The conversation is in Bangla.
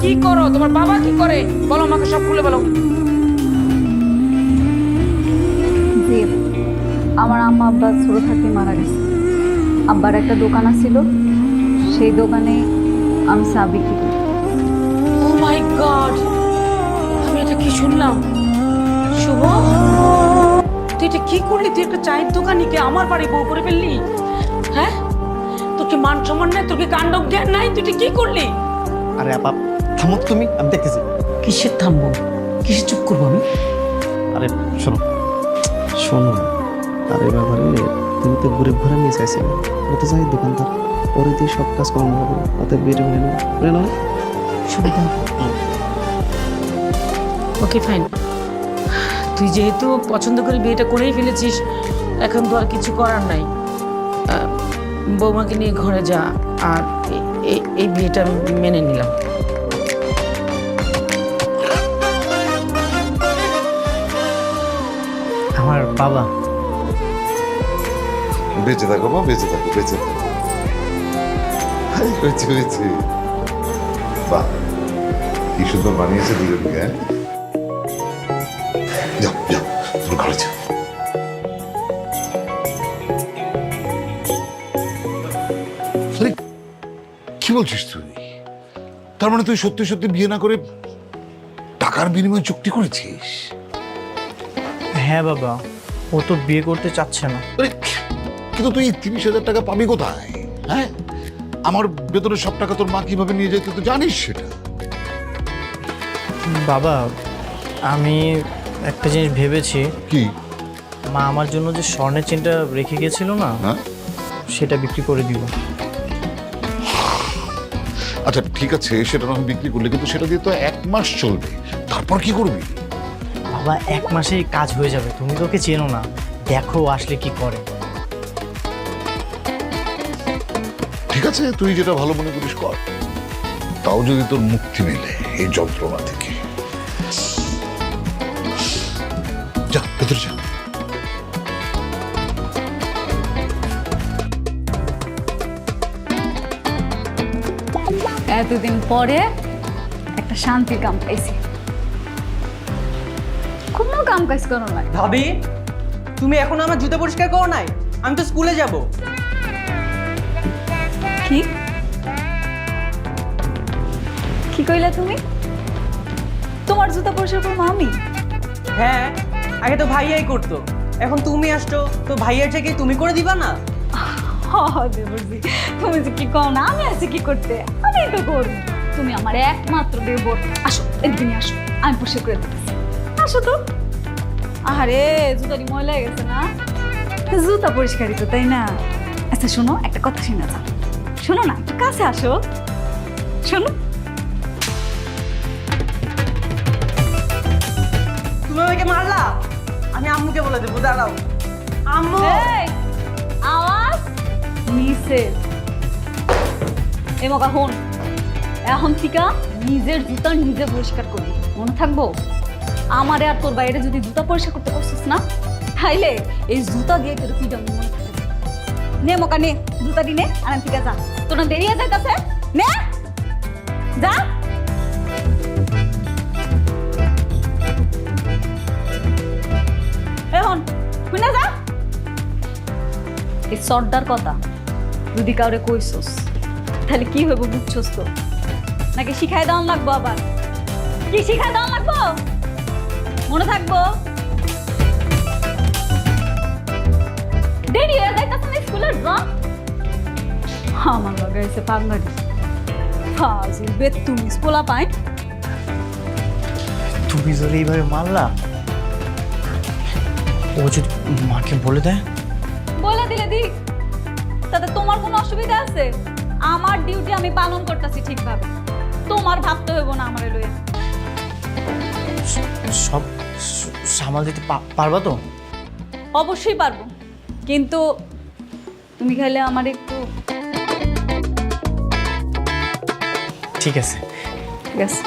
কি করো, তোমার বাবা কি করে, বলো আমাকে সব খুলে বলো। জি, আমার আম্মা আব্বা ছোট থাকতে মারা গেছে। আব্বার একটা দোকান আছিল, সেই দোকানে আমি চা বিক্রি করি। ও মাই গড, আমি এটা কি শুনলাম? শুভ, তুই এটা কি করলি? তুই একটা চায়ের দোকানিকে আমার বাড়ি বউ করে ফেললি? হ্যাঁ, তোর কি মান সম্মান নাই, তোর কি কাণ্ড জ্ঞান নাই? তুই এটা কি করলি? আরে আপা থামো তুমি, আমি দেখতেছি। কিসের থামবো, কিসের চুপ করবো আমি? আরে শোনো শোনো, আরে বাবারে, তুমি তো ঘুরে ঘুরে নিয়ে চাইছিলে। ও তো যাই দোকানদার, ওরে দিয়ে সব কাজ করানো হবে, তাতে বিয়ে করে নাও। সুবিধা, ওকে ফাইন। তুই যেহেতু পছন্দ করে বিয়েটা করেই ফেলেছিস, এখন তো আর কিছু করার নাই। বৌমাকে নিয়ে ঘরে যা, আর এই বিয়েটা আমি মেনে নিলাম। আমার বাবা। বেঁচে থাকো মা, বেঁচে থাকো, বেঁচে থাকো। হয়েছে হয়েছে, বাহ কি সুন্দর বানিয়েছে দুজনকে। হ্যাঁ, যাও যাও, তোর ঘরে যাও। আরে কি বলছিস তুই? তার মানে তুই সত্যি সত্যি বিয়ে না করে টাকার বিনিময়ে চুক্তি করেছিস? হ্যাঁ বাবা, ও তো বিয়ে করতে চাচ্ছে না। আরে কিন্তু তুই 30,000 টাকা পাবি কোথায়? হ্যাঁ, আমার বেতনের সব টাকা তোর মা কিভাবে নিয়ে যায় তুই তো জানিস সেটা। বাবা, আমি একটা জিনিস ভেবেছি। কি? মা আমার জন্য যে স্বর্ণের চেনটা রেখে গেছিল না, হ্যাঁ, সেটা বিক্রি করে দিব। আচ্ছা ঠিক আছে, সেটা আমি বিক্রি করলে, কিন্তু সেটা দিয়ে তো 1 মাস চলবে, তারপর কি করবি? বাবা, 1 মাসেই কাজ হয়ে যাবে। তুমি তো ওকে চেনো না, দেখো আসলে কি করে। ঠিক আছে, তুই যেটা ভালো মনে করিস কর। তাও যদি তোর মুক্তি মেলে এই যন্ত্রণা থেকে। যা ভেতরে যা। এতদিন পরে একটা শান্তির কাম পাইছি। কোনো কাম কাজ করো না। ভাবি, তুমি এখন আমার জুতো পরিষ্কার করো নাই? আমি তো স্কুলে যাব। কি কি কইলা তুমি? তোমার জুতা পরিষ্কার করবো আমি? হ্যাঁ, আগে তো ভাইয়াই করতো, এখন তুমি আসছো তো ভাইয়ার জায়গায় তুমি করে দিবা না? দেবরজি, তুমি যে কি কও না, আমি আছি কি করতে, আমি তো করবো। তুমি আমার একমাত্র দেবর, আসো এদিকে নিয়ে আসো, আমি পরিষ্কার করে দিতেছি। আসো তো। আরে জুতাটি ময়লা হয়ে গেছে না? জুতা পরিষ্কারই তো, তাই না? আচ্ছা শোনো, একটা কথা শুনে যাও। শোনো না, একটু কাছে আসো, শোনো। তুমি আমাকে মারলা, আমি আম্মুকে বলে দেবো, দাঁড়াও। আম্মু, এই, আওয়াজ নিচে। এ মকা হন, এখন থেকে নিজের জুতা নিজে পরিষ্কার করবি, মনে থাকবো? আমারে আর তোর বাইরে যদি জুতা পরিষ্কার করতে পারছিস না, তাইলে এই জুতা দিয়ে তোর কি মনে থাকে। নে মকা নে, জুতা দি নে, আর থেকে যা, তোর না দেরি হয়ে যাইতাছে। নে যা। এখন শুনে যা। এই সর্দার কথা যদি কাউরে কইছস, তাহলে কি হইব বুঝছস তো? নাকি শিখাই দেওয়ান লাগবো? আবার কি শিখাই দেওয়ান লাগবো? মনে থাকবো? দেরি হয়ে যাইতাছে না স্কুলে, যা। আমার লগে এসে পাঙ্গারি ফাজিল বেতুমি স্কুলা পাই। তুমি যদি এইভাবে মারলা, ও যদি মাকে বলে দেয়? বলে দিলে দিক, তাতে তোমার কোনো অসুবিধা আছে? আমার ডিউটি আমি পালন করতেছি ঠিকভাবে, তোমার ভাবতে হইব না আমারে লইয়া। সব সামাল দিতে পারবা তো? অবশ্যই পারবো, কিন্তু তুমি খাইলে আমার একটু। ঠিক আছে। ঠিক আছে।